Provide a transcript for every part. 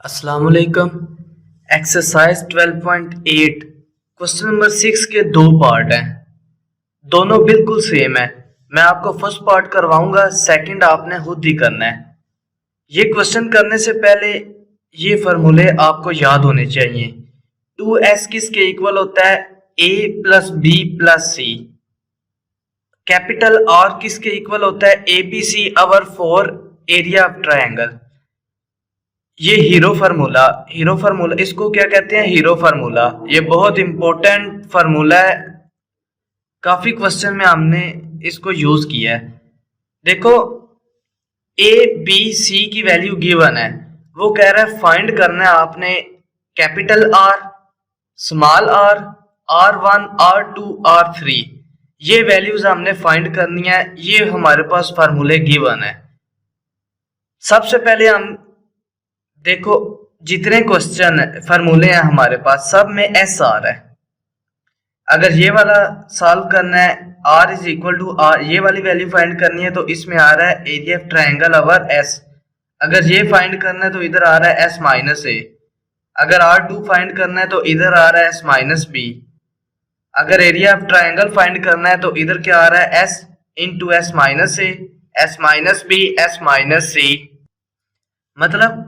अस्सलाम वालेकुम। Exercise 12.8 question number 6 के दो पार्ट हैं, दोनों बिल्कुल सेम है। मैं आपको फर्स्ट पार्ट करवाऊंगा, सेकंड आपने खुद ही करना है। ये क्वेश्चन करने से पहले ये फार्मूले आपको याद होने चाहिए। 2s किसके इक्वल होता है? a plus B plus C. Capital R किसके इक्वल होता है? ABC over 4 area of triangle. ये हीरो फार्मूला इसको क्या कहते हैं? Hero formula. ये बहुत इंपॉर्टेंट फार्मूला है, काफी क्वेश्चन में हमने इसको यूज किया है। देखो, ए बी सी की वैल्यू गिवन है, वो कह रहा है फाइंड करना है आपने capital R, small are, R1, R2, R3। ये वैल्यूज हमने फाइंड करनी है। ये हमारे पास फार्मूले गिवन है। सबसे पहले हम देखो, जितने क्वेश्चन फार्मूले हैं हमारे पास सब में एस आर है। अगर ये वाला सॉल्व करना है, R is equal to R, ये वाली वैल्यू फाइंड करनी है तो इसमें आ रहा है area of triangle over S. अगर ये फाइंड करना है तो इधर आ रहा है एस माइनस ए। अगर R2 फाइंड करना है तो इधर आ रहा है एस माइनस बी। अगर एरिया ऑफ ट्रायंगल फाइंड करना है तो इधर क्या आ रहा है? S into S minus A, S minus B, S minus C. मतलब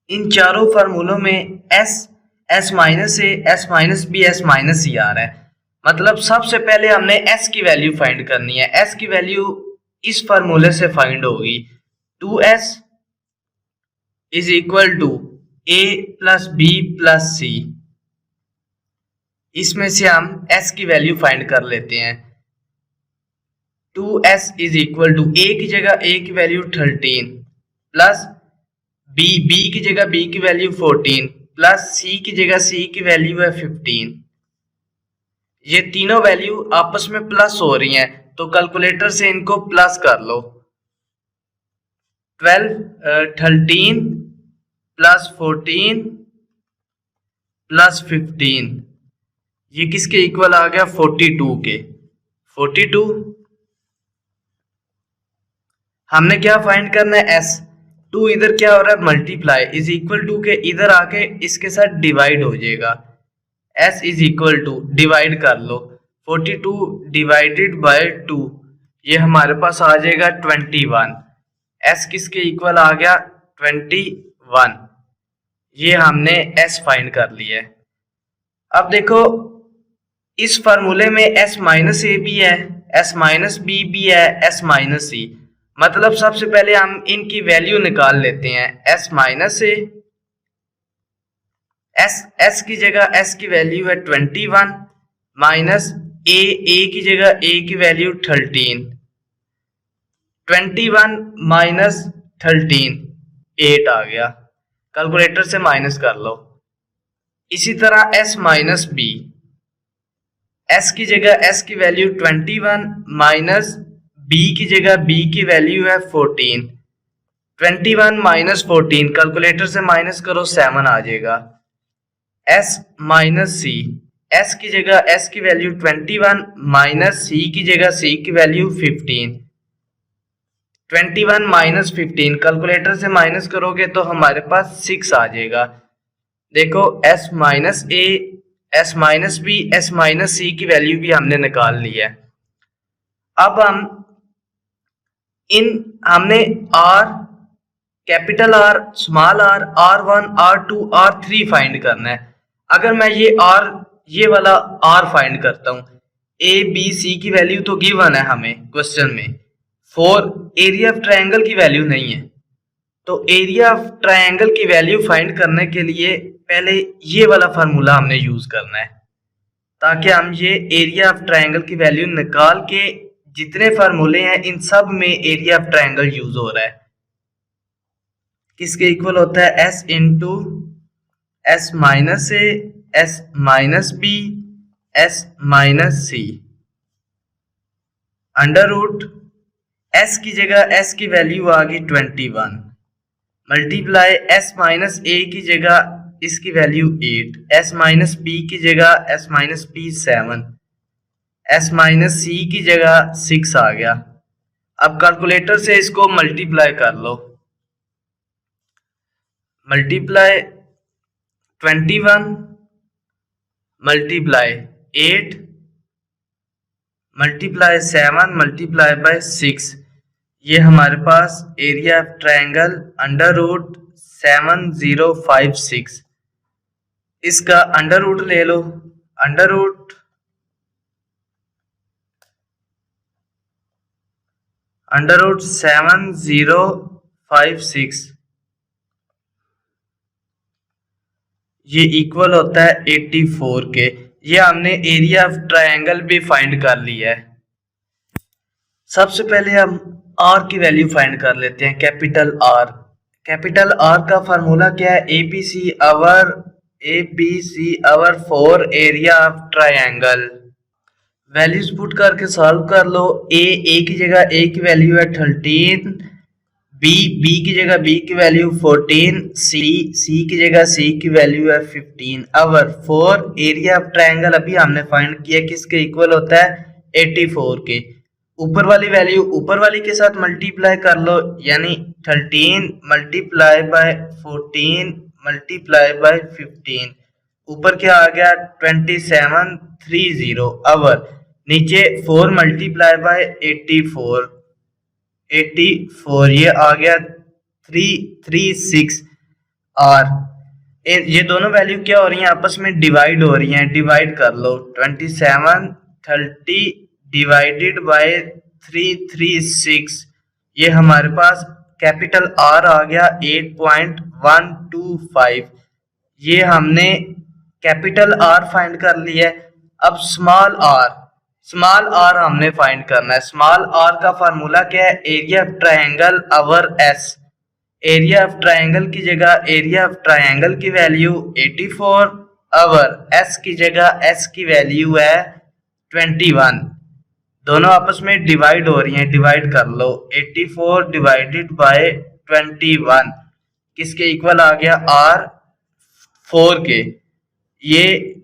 इन चारों फार्मूलों में S minus A, S minus B, S minus C आ रहा है। मतलब सबसे पहले हमने एस की वैल्यू फाइंड करनी है। एस की वैल्यू इस फार्मूले से फाइंड होगी। 2s is equal to A plus B plus C. इसमें से हम s की वैल्यू फाइंड कर लेते हैं। 2s is equal to a की जगह a की वैल्यू 13 प्लस b की जगह b की वैल्यू 14 प्लस c की जगह c की वैल्यू है 15। ये तीनों वैल्यू आपस में प्लस हो रही हैं, तो कैलकुलेटर से इनको प्लस कर लो। 13 प्लस 14 प्लस 15, ये किसके इक्वल आ गया? 42 के। 42 हमने क्या फाइंड करना है? s। 2 इधर क्या हो रहा है? मल्टीप्लाई इज इक्वल टू के इधर आके इसके साथ डिवाइड हो जाएगा। s is equal to divide कर लो, 42 डिवाइडेड बाय 2, ये हमारे पास आ जाएगा 21। s किसके इक्वल आ गया? 21। ये हमने s फाइंड कर लिया है। अब देखो, इस फार्मूले में s माइनस ए भी है, s माइनस बी भी है, s माइनस सी। मतलब सबसे पहले हम इनकी वैल्यू निकाल लेते हैं। s माइनस ए, s की जगह s की वैल्यू है 21 माइनस a की जगह a की वैल्यू 13। 21 माइनस 13 8 आ गया, कैलकुलेटर से माइनस कर लो। इसी तरह s माइनस बी, s की जगह s की वैल्यू 21 माइनस b की जगह b की वैल्यू है 14। 21 माइनस 14, कैलकुलेटर से माइनस करो 7 आ जाएगा। s माइनस सी, s की जगह s की वैल्यू 21 माइनस c की जगह c की वैल्यू 15। 21 माइनस 15, कैलकुलेटर से माइनस करोगे तो हमारे पास 6 आ जाएगा। देखो, s minus A, s minus B, s minus C की वैल्यू भी हमने निकाल ली है। अब हमने r, capital R, small r, R1, R2, R3 find करना है। अगर मैं ये वाला r फाइंड करता हूं, a b c की वैल्यू तो गिवन है हमें क्वेश्चन में, 4 एरिया ऑफ ट्रायंगल की वैल्यू नहीं है। तो एरिया ऑफ ट्रायंगल की वैल्यू फाइंड करने के लिए पहले ये वाला फार्मूला हमने यूज करना है, ताकि हम ये एरिया ऑफ ट्रायंगल की वैल्यू निकाल के, जितने फार्मूले हैं इन सब में एरिया ऑफ ट्रायंगल यूज हो रहा है। किसके इक्वल होता है? s into S minus A, S minus B, S minus C, under root s की जगह s की वैल्यू आ गई 21 मल्टीप्लाई s माइनस ए की जगह इसकी वैल्यू 8, s माइनस बी की जगह s minus B 7, s minus C की जगह 6 आ गया। अब कैलकुलेटर से इसको मल्टीप्लाई कर लो। Multiply 21 multiply 8 multiply 7 multiply by 6, ये हमारे पास area of triangle under root 7056। इसका अंडर रूट ले लो, अंडर रूट 7056, ये इक्वल होता है 84 के। ये हमने एरिया ऑफ ट्रायंगल भी फाइंड कर लिया है। सबसे पहले हम आर की वैल्यू फाइंड कर लेते हैं, कैपिटल आर। कैपिटल आर का फार्मूला क्या है? A B C over 4 area of triangle. Values put करके सॉल्व कर लो। ए की जगह ए की वैल्यू है 13, बी की जगह बी की वैल्यू 14, सी की जगह सी की वैल्यू है 15। अवर 4 एरिया ऑफ ट्रायंगल अभी हमने फाइंड किया, किसके इक्वल होता है? 84 के। ऊपर वाली वैल्यू ऊपर वाली के साथ मल्टीप्लाई कर लो, यानी 13 मल्टीप्लाई बाय 14 मल्टीप्लाई बाय 15। ऊपर क्या आ गया? 2730। अवर नीचे 4 मल्टीप्लाई बाय 84, ये आ गया 336 आर। ये दोनों वैल्यू क्या हो रही हैं? आपस में डिवाइड हो रही हैं। डिवाइड कर लो, 2730 डिवाइडेड बाय 336, ये हमारे पास कैपिटल आर आ गया 8.125। ये हमने कैपिटल आर फाइंड कर लिया है। अब स्मॉल आर हमने फाइंड करना है। स्मॉल आर का फार्मूला क्या है? Area of triangle our S. Area of triangle की जगह एरिया ऑफ ट्रायंगल की वैल्यू 84, अवर एस की जगह एस की वैल्यू है 21। दोनों आपस में डिवाइड हो रही हैं, डिवाइड कर लो। 84 डिवाइडेड बाय 21 किसके इक्वल आ गया? आर 4 के। ये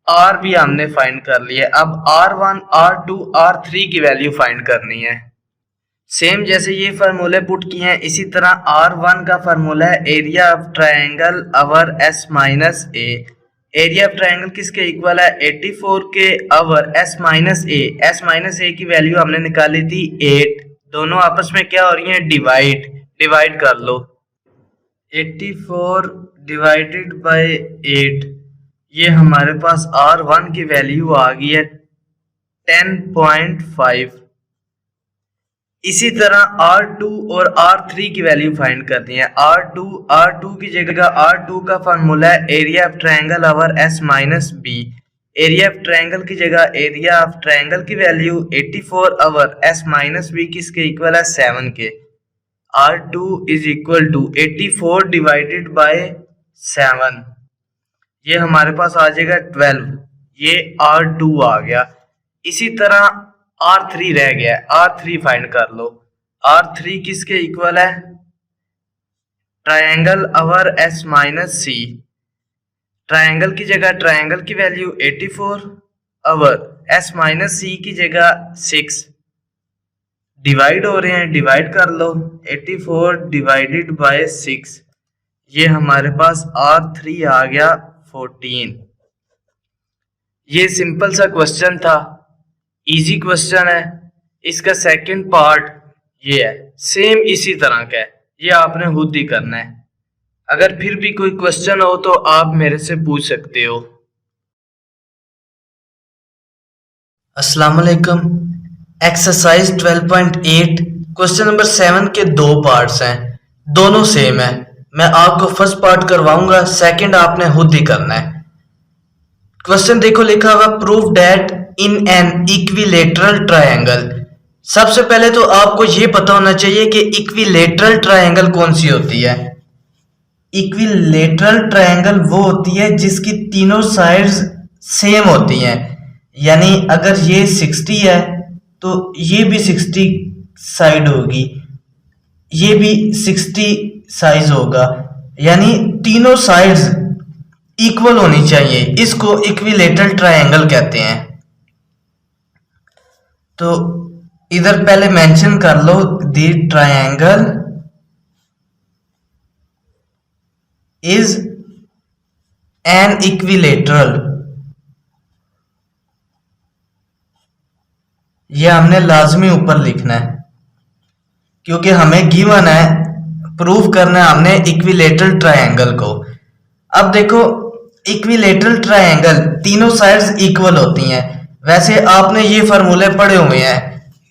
आर भी हमने फाइंड कर लिया। अब R1, R2, R3 की वैल्यू फाइंड करनी है। सेम जैसे ये फार्मूले पुट किए हैं, इसी तरह R1 का फार्मूला है area of triangle over S minus A. Area of triangle किसके इक्वल है? 84 के, अवर S minus A. S minus ए की वैल्यू हमने निकाली थी 8। दोनों आपस में क्या हो रही हैं? डिवाइड कर लो। 84 डिवाइडेड बाय 8, ये हमारे पास R1 की वैल्यू आ गई है 10.5। इसी तरह R2 और R3 की वैल्यू फाइंड करनी है। R2 की जगह R2 का फार्मूला है area of triangle over S minus B. Area of triangle की जगह एरिया ऑफ ट्रायंगल की value 84 over S minus B किसके इक्वल है? 7 के। R2 is equal to 84 divided by 7, ये हमारे पास आ जाएगा 12। ये R2 आ गया। इसी तरह R3 रह गया, R3 फाइंड कर लो। R3 किसके इक्वल है? ट्रायंगल अवर S माइनस सी। ट्रायंगल की जगह ट्रायंगल की value 84, over S minus C की जगह 6। डिवाइड हो रहे हैं, डिवाइड कर लो। 84 डिवाइडेड बाय 6, ये हमारे पास R3 आ गया 14। ये सिंपल सा क्वेश्चन था, इजी क्वेश्चन है। इसका सेकंड पार्ट ये है, सेम इसी तरह का है, ये आपने खुद ही करना है। अगर फिर भी कोई क्वेश्चन हो तो आप मेरे से पूछ सकते हो। अस्सलाम वालेकुम। एक्सरसाइज 12.8 क्वेश्चन नंबर 7 के दो पार्ट्स हैं, दोनों सेम है। मैं आपको फर्स्ट पार्ट करवाऊंगा, सेकंड आपने खुद ही करना है। क्वेश्चन देखो, लिखा हुआ prove that in an equilateral triangle. सबसे पहले तो आपको ये पता होना चाहिए कि इक्विलेटरल ट्रायंगल कौन सी होती है। इक्विलेटरल ट्रायंगल वो होती है जिसकी तीनों साइड्स सेम होती हैं। यानी अगर ये 60 है तो ये भी 60 साइड होगी, ये भी 60 साइज होगा, यानी तीनों साइड्स इक्वल होनी चाहिए। इसको इक्विलेटरल ट्रायंगल कहते हैं। तो इधर पहले मेंशन कर लो the triangle is an equilateral, ये हमने लाजमी ऊपर लिखना है क्योंकि हमें गिवन है, प्रूव करना है हमने इक्विलेटरल ट्रायंगल को। अब देखो इक्विलेटरल ट्रायंगल तीनों साइड्स इक्वल होती हैं। वैसे आपने ये फार्मूले पढ़े हुए हैं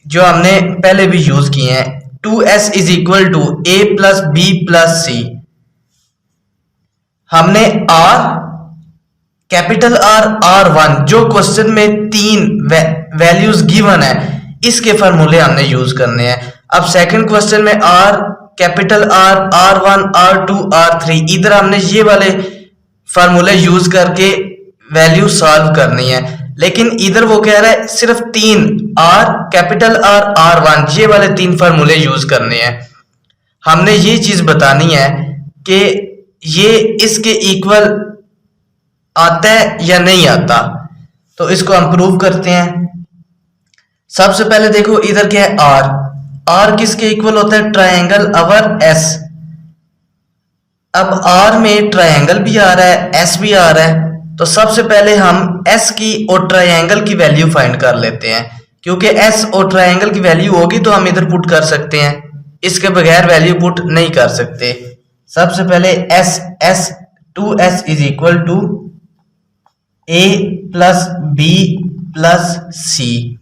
जो हमने पहले भी यूज किए हैं, 2s is equal to a plus B plus C. हमने r कैपिटल R R1 जो क्वेश्चन में तीन वैल्यूज गिवन है, इसके फार्मूले हमने यूज करने हैं। अब सेकंड क्वेश्चन में R capital R R1 R2 R3, इधर हमने ये वाले फार्मूले यूज करके वैल्यू सॉल्व करनी है। लेकिन इधर वो कह रहा है सिर्फ तीन R कैपिटल R R1 ये वाले तीन फार्मूले यूज करने हैं। हमने ये चीज बतानी है कि ये इसके इक्वल आता है या नहीं आता, तो इसको हम प्रूव करते हैं। सबसे पहले देखो इधर क्या है R किसके इक्वल होता है, ट्रायंगल अवर S। अब R में ट्रायंगल भी आ रहा है, S भी आ रहा है, तो सबसे पहले हम S की और ट्रायंगल की वैल्यू फाइंड कर लेते हैं, क्योंकि S और ट्रायंगल की वैल्यू होगी तो हम इधर पुट कर सकते हैं, इसके बगैर वैल्यू पुट नहीं कर सकते। सबसे पहले S 2S is equal to A plus B plus C.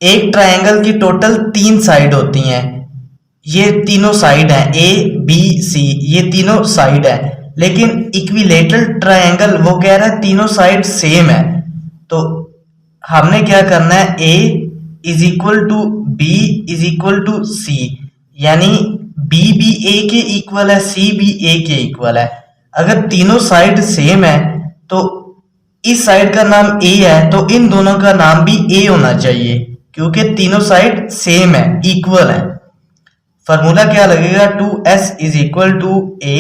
एक ट्रायंगल की टोटल तीन साइड होती हैं, ये तीनों साइड हैं A B C, ये तीनों साइड है। लेकिन इक्विलेटरल ट्रायंगल वो कह रहा है तीनों साइड सेम है, तो हमने क्या करना है, A is equal to B is equal to C, यानी B भी A के इक्वल है, C भी A के इक्वल है। अगर तीनों साइड सेम है तो इस साइड का नाम A है तो इन दोनों का नाम भी A होना चाहिए, क्योंकि तीनों साइड सेम है, इक्वल है। फॉर्मूला क्या लगेगा, 2s is equal to A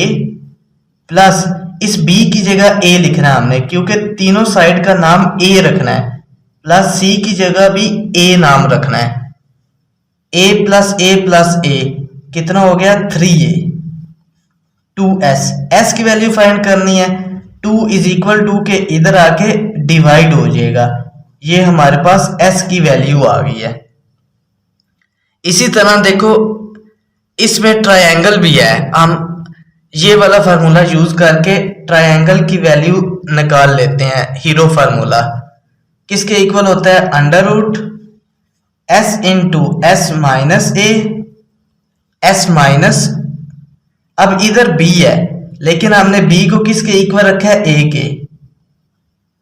plus इस B की जगह A लिखना है हमने, क्योंकि तीनों साइड का नाम A रखना है, प्लस C की जगह भी A नाम रखना है। A प्लस A कितना हो गया, 3A। 2s, S की वैल्यू फाइंड करनी है, 2 इज इक्वल टू के इधर आके डिवाइड हो जाएगा, ये हमारे पास S की वैल्यू आ गई है। इसी तरह देखो इसमें ट्रायंगल भी है, हम ये वाला फार्मूला यूज करके ट्रायंगल की वैल्यू निकाल लेते हैं। हीरो फार्मूला किसके इक्वल होता है, under root S into S minus A S minus, अब इधर B है लेकिन हमने B को किसके इक्वल रखा है, A के,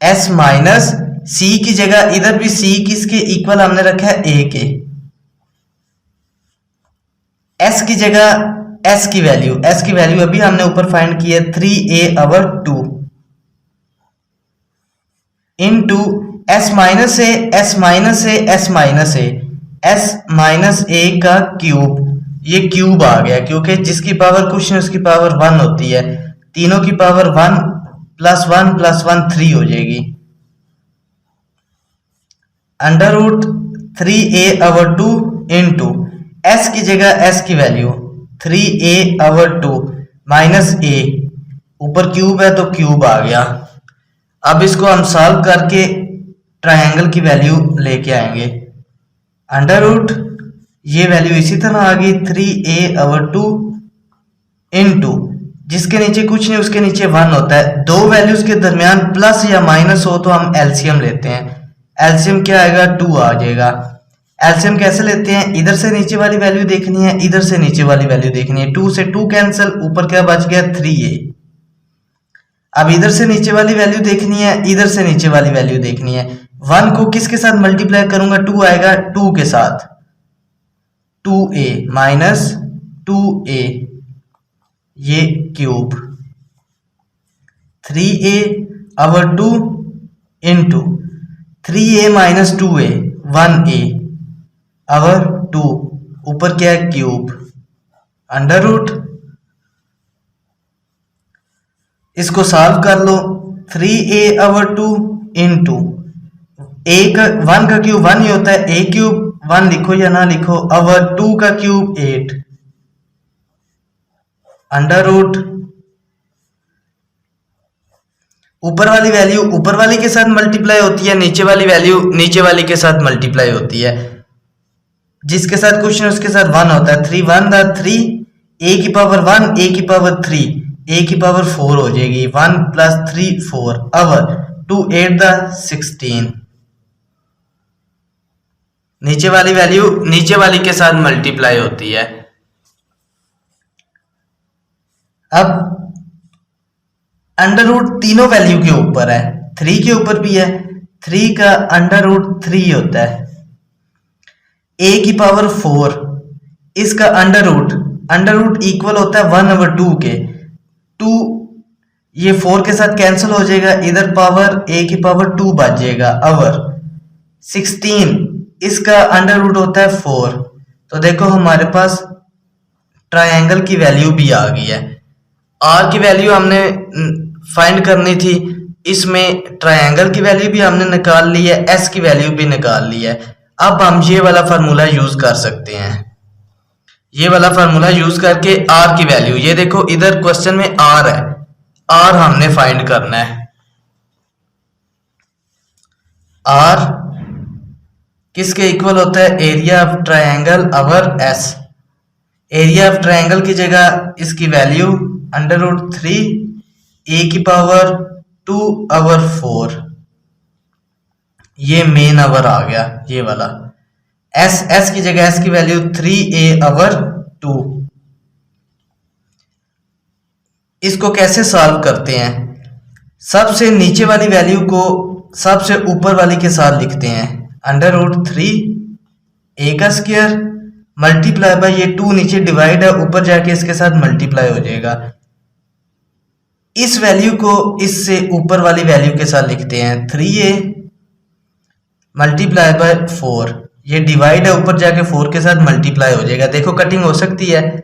S माइनस C की जगह इधर भी C किसके इक्वल हमने रखा है, A के। S की जगह S की वैल्यू अभी हमने ऊपर फाइंड की है, 3A over 2 into S minus A का क्यूब, ये क्यूब आ गया क्योंकि जिसकी पावर कुछ नहीं उसकी पावर 1 होती है, तीनों की पावर 1 प्लस 1 3 हो जाएगी। Under root 3A over 2 into S की जगह S की value 3A over 2 minus A, ऊपर क्यूब है तो क्यूब आ गया। अब इसको हम सॉल्व करके ट्रायंगल की वैल्यू लेके आएंगे। अंडर रूट ये वैल्यू इसी तरह आ गई, 3A ओवर 2 इंटू जिसके नीचे कुछ नहीं उसके नीचे 1 होता है, दो वैल्यूज के दरमियान प्लस या माइनस हो तो हम एलसीएम लेते हैं। एलसीएम क्या आएगा, 2 आ जाएगा। एलसीएम कैसे लेते हैं, इधर से नीचे वाली वैल्यू देखनी है, इधर से नीचे वाली वैल्यू देखनी है, 2 से 2 कैंसिल, ऊपर क्या बच गया, 3A। अब इधर से नीचे वाली वैल्यू देखनी है, इधर से नीचे वाली वैल्यू देखनी है। 1 को किसके साथ मल्टीप्लाई करूंगा, 2 आएगा, 2 के साथ 2A माइनस 2A, ये cube 3A over 2 into 3A minus 2A 1A over 2, ऊपर क्या है क्यूब, अंडर रूट, इसको सॉल्व कर लो, 3A ओवर 2 इंटू 1 का क्यूब 1 ही होता है, A क्यूब 1 लिखो या ना लिखो, ओवर 2 का क्यूब 8 अंडर रूट ऊपर वाली वैल्यू ऊपर वाली के साथ मल्टीप्लाई होती है, नीचे वाली वैल्यू नीचे वाली के साथ मल्टीप्लाई होती है। जिसके साथ क्वेश्चन उसके साथ 1 होता है। 3 1 दा 3, a की पावर 1 a की पावर 3 a की पावर 4 हो जाएगी। 1 + 3 4 अवर 2 8 दा 16। नीचे वाली वैल्यू नीचे वाली के साथ मल्टीप्लाई होती है। अब अंडर रूट तीनों वैल्यू के ऊपर है, 3 के ऊपर भी है। 3 का अंडर रूट 3 होता है। a की पावर 4, इसका अंडर रूट इक्वल होता है 1/2 के। 2 ये 4 के साथ कैंसिल हो जाएगा, इधर पावर a की पावर 2 बच जाएगा अवर 16, इसका अंडर रूट होता है 4। तो देखो हमारे पास ट्रायंगल की वैल्यू भी आ गई है। r की वैल्यू हमने फाइंड करनी थी, इसमें ट्रायंगल की वैल्यू भी हमने निकाल ली है, s की वैल्यू भी निकाल ली है। अब हम ये वाला फार्मूला यूज कर सकते हैं। ये वाला फार्मूला यूज करके r की वैल्यू, ये देखो इधर क्वेश्चन में r है, r हमने फाइंड करना है। r किसके इक्वल होता है? Area of triangle over s। Area of triangle की जगह इसकी वैल्यू अंडर रूट 3 a की पावर 2 अवर 4, ये मेन अवर आ गया ये वाला। s की जगह s की वैल्यू 3a अवर 2। इसको कैसे सॉल्व करते हैं? सबसे नीचे वाली वैल्यू को सबसे ऊपर वाली के साथ लिखते हैं। अंडर रूट 3 a का स्क्वायर मल्टीप्लाई बाय ये 2 नीचे डिवाइड है, ऊपर जाके इसके साथ मल्टीप्लाई हो जाएगा। इस वैल्यू को इससे ऊपर वाली वैल्यू के साथ लिखते हैं 3a मल्टीप्लाई बाय 4, ये डिवाइड है, ऊपर जाके 4 के साथ मल्टीप्लाई हो जाएगा। देखो कटिंग हो सकती है,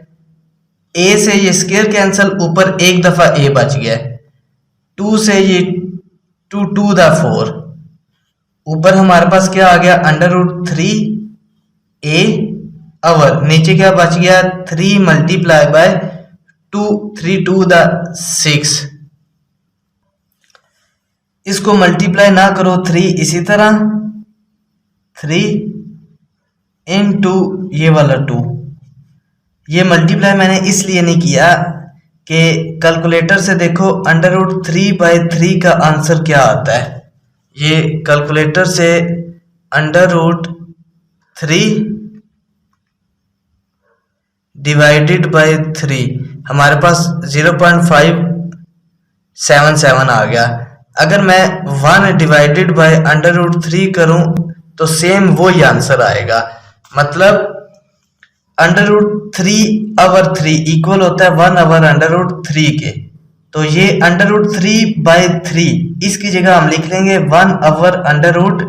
a से ये स्क्वायर कैंसिल, ऊपर एक दफा a बच गया। 2 से ये 2 2 दा 4, ऊपर हमारे पास क्या आ गया? अंडर रूट 3a अवर, नीचे क्या बच गया? 3 मल्टीप्लाई बाय 2 3 2 दा 6। इसको मल्टीप्लाई ना करो 3, इसी तरह 3 इनटू ये वाला 2। ये मल्टीप्लाई मैंने इसलिए नहीं किया कि कैलकुलेटर से देखो अंडर रूट 3/3 का आंसर क्या आता है। ये कैलकुलेटर से अंडर रूट 3 डिवाइडेड बाय 3 हमारे पास 0.577 आ गया। अगर मैं 1 डिवाइडेड बाय अंडर रूट 3 करूं तो सेम वो ही आंसर आएगा। मतलब अंडर रूट 3/3 इक्वल होता है 1 अवर अंडर रूट 3 के। तो ये अंडर रूट 3/3 इसकी जगह हम लिख लेंगे 1 अवर अंडर रूट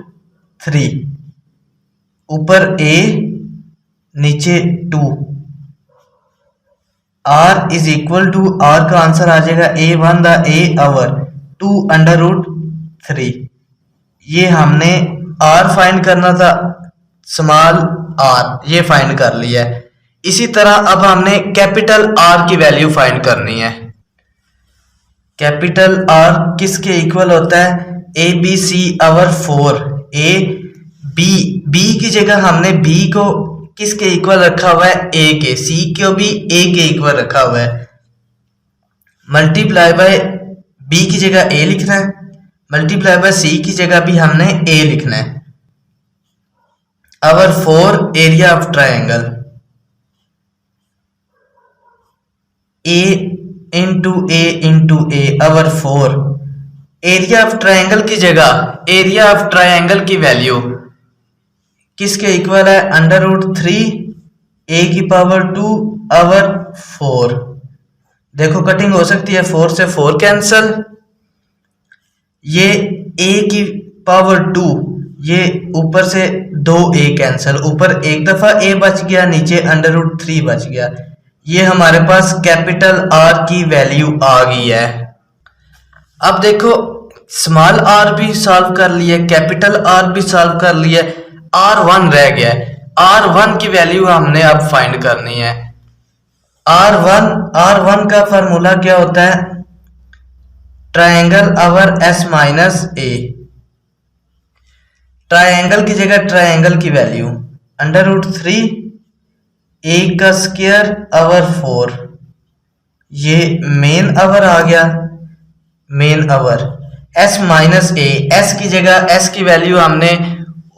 3, ऊपर a नीचे 2। r is equal to, r का आंसर आ जाएगा a1 दा a अवर 2 अंडर रूट 3। ये हमने r फाइंड करना था, स्मॉल r, ये फाइंड कर लिया है। इसी तरह अब हमने कैपिटल R की वैल्यू फाइंड करनी है। कैपिटल R किसके इक्वल होता है? ABC our 4। A B की जगह हमने B को किसके इक्वल रखा हुआ है? A के। C को भी A के इक्वल रखा हुआ है। मल्टीप्लाई बाय B की जगह A लिखना है, मल्टीप्लाई बाय C की जगह भी हमने A लिखना है। अवर 4 area of triangle, A into A our 4। Area of triangle की जगह एरिया ऑफ ट्रायंगल की वैल्यू किसके इक्वल है? अंडर रूट 3 a की पावर 2 अवर 4। देखो कटिंग हो सकती है, 4 से 4 कैंसल, ये a की पावर 2, ये ऊपर से 2a कैंसल, ऊपर एक दफा a बच गया, नीचे अंडर रूट 3 बच गया। ये हमारे पास कैपिटल R की वैल्यू आ गई है। अब देखो स्मॉल r भी सॉल्व कर लिया, कैपिटल R भी सॉल्व कर लिया, R1 रह गया है। R1 की वैल्यू हमने अब फाइंड करनी है। R1 का फार्मूला क्या होता है? ट्रायंगल अवर एस माइनस ए, ट्रायंगल की जगह ट्रायंगल की वैल्यू अंडर रूट 3 ए का स्क्वायर अवर 4, ये मेन अवर आ गया, main our S minus A, S की जगह एस की वैल्यू हमने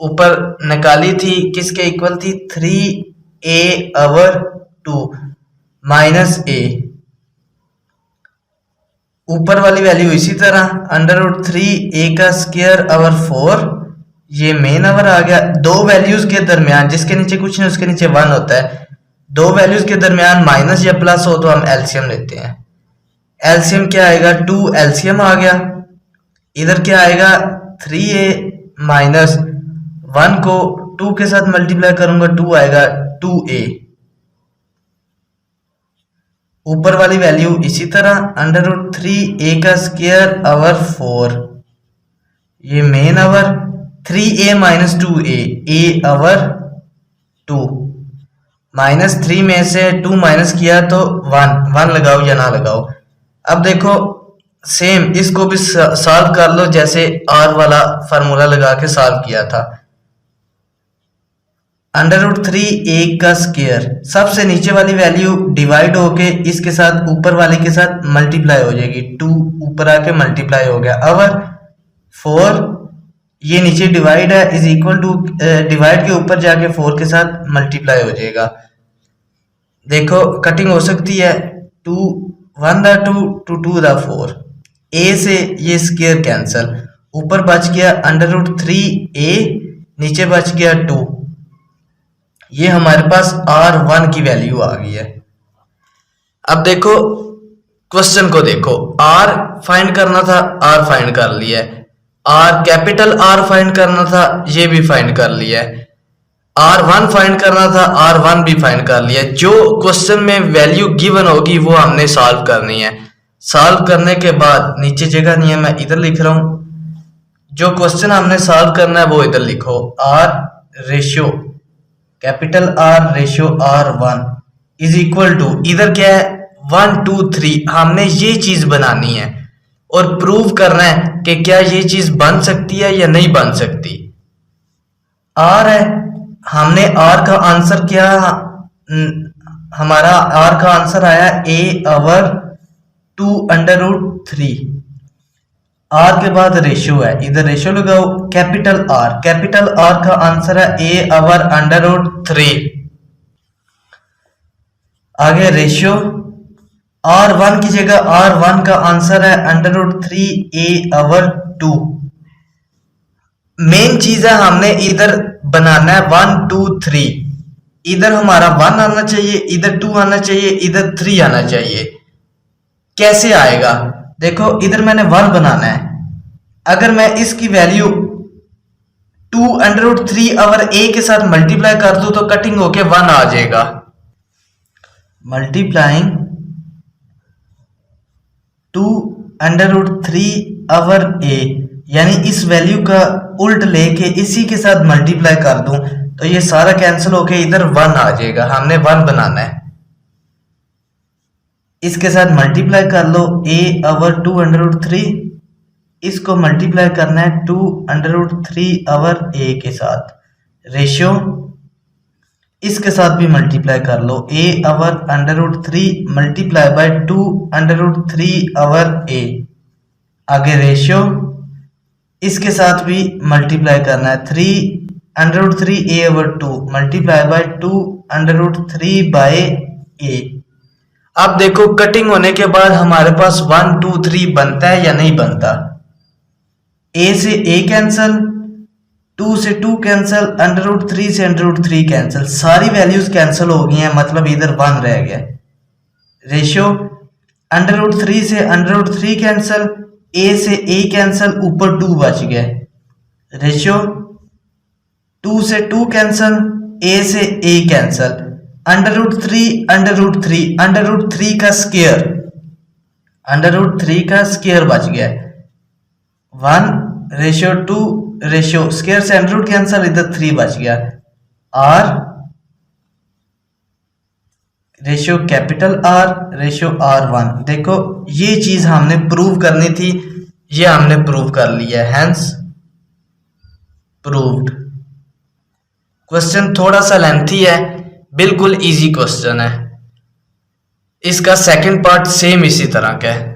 ऊपर निकाली थी, किसके इक्वल थी 3a अवर 2 माइनस ए, ऊपर वाली वैल्यू इसी तरह अंडर रूट 3a का स्क्वायर अवर 4, ये मेन अवर आ गया। दो वैल्यूज के दरमियान, जिसके नीचे कुछ नहीं उसके नीचे 1 होता है, दो वैल्यूज के दरमियान माइनस या प्लस हो तो हम एलसीएम लेते हैं। एलसीएम क्या आएगा 2 एलसीएम आ गया, इधर क्या आएगा 3a माइनस 1 को 2 के साथ मल्टीप्लाई करूंगा 2 आएगा 2a, ऊपर वाली वैल्यू इसी तरह अंडर रूट 3a का स्क्वायर अवर 4, ये main our 3a minus 2a, a over 2 minus 3 में से 2 माइनस किया तो 1 लगाओ या ना लगाओ। अब देखो सेम इसको भी सॉल्व कर लो जैसे r वाला फार्मूला लगा के सॉल्व किया था। अंडर रूट 3a का स्क्वायर, सबसे नीचे वाली वैल्यू डिवाइड होके इसके साथ ऊपर वाले के साथ मल्टीप्लाई हो जाएगी, 2 ऊपर आके मल्टीप्लाई हो गया अवर 4, ये नीचे डिवाइड है इज इक्वल टू डिवाइड के ऊपर जाके 4 के साथ मल्टीप्लाई हो जाएगा। देखो कटिंग हो सकती है, 2 1 दा 2 2 2 दा 4, a से ये स्क्वायर कैंसल, ऊपर बच गया अंडर रूट 3a, नीचे बच गया 2, ये हमारे पास r1 की वैल्यू आ गई है। अब देखो क्वेश्चन को देखो, r फाइंड करना था, r फाइंड कर लिया है, r कैपिटल R फाइंड करना था, ये भी फाइंड कर लिया है, r1 फाइंड करना था, r1 भी फाइंड कर लिया है। जो क्वेश्चन में वैल्यू गिवन होगी वो हमने सॉल्व करनी है। सॉल्व करने के बाद नीचे जगह नहीं है, मैं इधर लिख रहा हूं, जो क्वेश्चन हमने सॉल्व करना है वो इधर लिखो, r ratio capital R ratio R1 is equal to, इधर क्या है 1 2 3, हमने ये चीज बनानी है और प्रूव करना है कि क्या ये चीज बन सकती है या नहीं बन सकती। R है, हमने R का आंसर क्या, हमारा R का आंसर आया a over 2 under root 3, R के बाद रेशियो है, इधर रेशियो लगाओ, कैपिटल R का आंसर है a अवर अंडर रूट 3, आगे रेशियो R1 की जगह R1 का आंसर है अंडर रूट 3a अवर 2। मेन चीज है हमने इधर बनाना है 1 2 3, इधर हमारा 1 आना चाहिए, इधर 2 आना चाहिए, इधर 3 आना चाहिए। कैसे आएगा, देखो इधर मैंने 1 बनाना है, अगर मैं इसकी value 2 under root 3 over a के साथ मल्टीप्लाई कर दूं तो कटिंग होके 1 आ जाएगा। Multiplying 2 under root 3 over a, यानी इस वैल्यू का उल्ट लेके इसी के साथ मल्टीप्लाई कर दूं तो ये सारा कैंसिल होके इधर 1 आ जाएगा। हमने 1 बनाना है, इसके साथ मल्टीप्लाई कर लो a अवर 2 अंडर रूट 3, इसको मल्टीप्लाई करना है 2 अंडर रूट 3 अवर a के साथ, रेशियो इसके साथ भी मल्टीप्लाई कर लो a over under root 3 multiply by 2 under root 3 over a, आगे रेशियो इसके साथ भी मल्टीप्लाई करना है 3 under root 3 a over 2 multiply by 2 under root 3 by a। अब देखो कटिंग होने के बाद हमारे पास 1 2 3 बनता है या नहीं बनता, a से a कैंसल, 2 से 2 कैंसल, अंडर रूट 3 से अंडर रूट 3 कैंसल, सारी वैल्यूज कैंसल हो गई हैं, मतलब इधर 1 रह गया। रेशियो अंडर रूट 3 से अंडर रूट 3 कैंसल, a से a कैंसल, ऊपर 2 बच गया। रेशियो 2 से 2 कैंसल, a से a cancel, under root 3 under root 3, under root 3 का स्क्वायर, अंडर रूट 3 का स्क्वायर बच गया 1, रेशियो 2, रेशियो स्क्वायर से अंडर रूट कैंसल, इधर 3 बच गया, r ratio capital R, ratio R1। देखो ये चीज हमने प्रूव करनी थी, ये हमने प्रूव कर लिया है, हेंस प्रूव्ड। क्वेश्चन थोड़ा सा लेंथी है, बिल्कुल इजी क्वेश्चन है। इसका सेकंड पार्ट सेम इसी तरह का है।